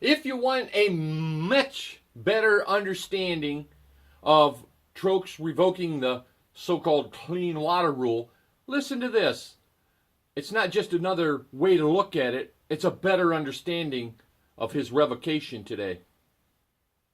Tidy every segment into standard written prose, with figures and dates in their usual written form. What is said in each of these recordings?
If you want a much better understanding of Trokes revoking the so-called clean water rule, listen to this. It's not just another way to look at it, it's a better understanding of his revocation today.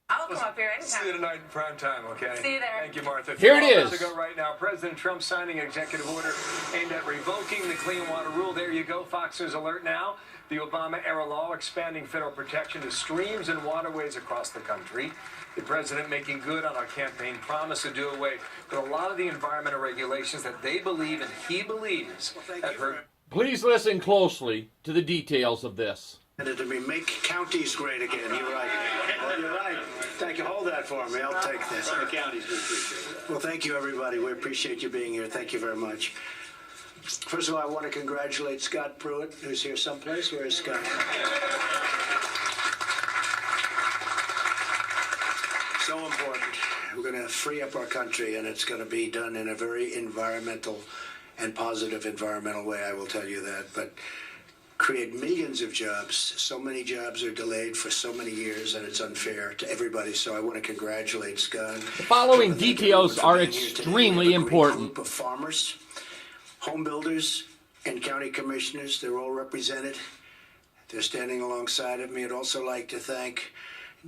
I'll come up here anytime. See you tonight in prime time, okay? See you there. Thank you, Martha. Here it is. To go right now. President Trump signing executive order aimed at revoking the clean water rule. There you go. Fox News alert now. The Obama-era law expanding federal protection to streams and waterways across the country. The president making good on our campaign promise to do away with a lot of the environmental regulations that they believe and he believes have hurt. Please listen closely to the details of this. Make counties great again. You're right. Well, you're right. Thank you. Hold that for me. I'll take this. Well, thank you, everybody. We appreciate you being here. Thank you very much. First of all, I want to congratulate Scott Pruitt, who's here someplace. Where is Scott? So important. We're going to free up our country, and it's going to be done in a very environmental and positive environmental way, I will tell you that. But create millions of jobs. So many jobs are delayed for so many years, and it's unfair to everybody. So I want to congratulate Scott. The following details are extremely important. Group of farmers, home builders, and county commissioners, they're all represented. They're standing alongside of me. I'd also like to thank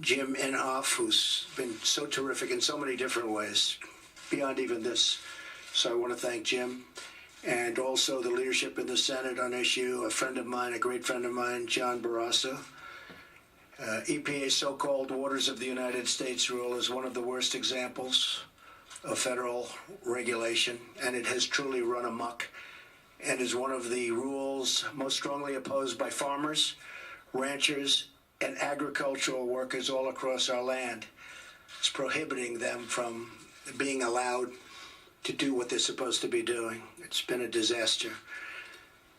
Jim Inhofe, who's been so terrific in so many different ways, beyond even this. So I want to thank Jim. And also the leadership in the Senate on issue, a friend of mine, a great friend of mine, John Barrasso. EPA's so-called Waters of the United States rule is one of the worst examples of federal regulation, and it has truly run amok, and is one of the rules most strongly opposed by farmers, ranchers, and agricultural workers all across our land. It's prohibiting them from being allowed to do what they're supposed to be doing. It's been a disaster.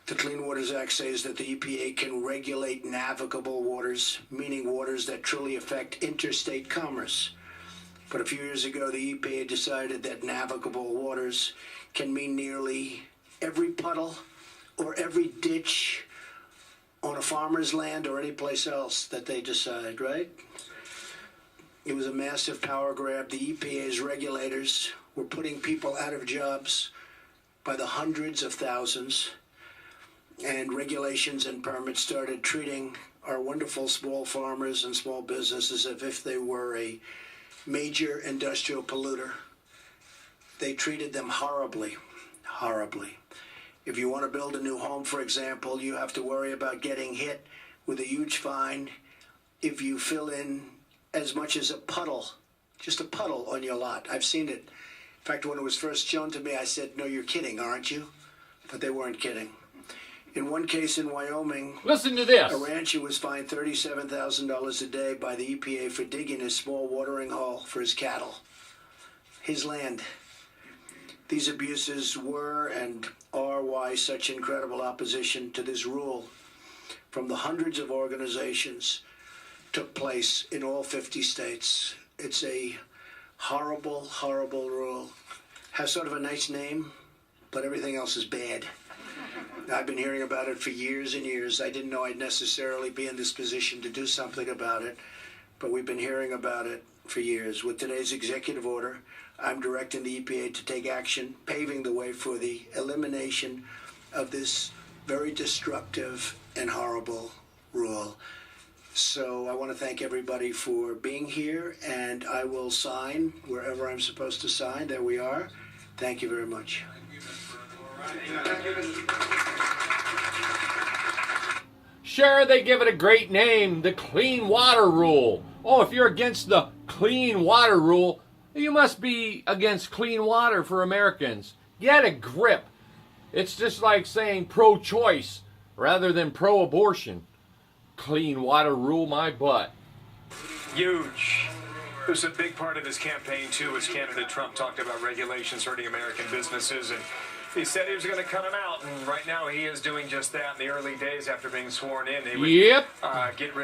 The Clean Waters Act says that the EPA can regulate navigable waters, meaning waters that truly affect interstate commerce. But a few years ago, the EPA decided that navigable waters can mean nearly every puddle or every ditch on a farmer's land or any place else that they decide, right? It was a massive power grab. The EPA's regulators were putting people out of jobs by the hundreds of thousands, and regulations and permits started treating our wonderful small farmers and small businesses as if they were a major industrial polluter. They treated them horribly, horribly. If you want to build a new home, for example, you have to worry about getting hit with a huge fine if you fill in as much as a puddle, just a puddle on your lot. I've seen it. In fact, when it was first shown to me, I said, "No, you're kidding, aren't you?" But they weren't kidding. In one case in Wyoming, listen to this. A rancher was fined $37,000 a day by the EPA for digging a small watering hole for his cattle. His land. These abuses were and are why such incredible opposition to this rule from the hundreds of organizations took place in all 50 states. It's a horrible, horrible rule. Has sort of a nice name, but everything else is bad. I've been hearing about it for years and years. I didn't know I'd necessarily be in this position to do something about it, but we've been hearing about it for years. With today's executive order, I'm directing the EPA to take action, paving the way for the elimination of this very destructive and horrible rule. So I want to thank everybody for being here, and I will sign wherever I'm supposed to sign. There we are. Thank you very much. Sure, they give it a great name, the Clean Water Rule. Oh, if you're against the Clean Water Rule, you must be against clean water for Americans. Get a grip. It's just like saying pro-choice rather than pro-abortion. Clean Water Rule my butt. Huge. It was a big part of his campaign, too, as candidate Trump talked about regulations hurting American businesses, and he said he was going to cut them out, and right now he is doing just that. In the early days after being sworn in, they would get rid of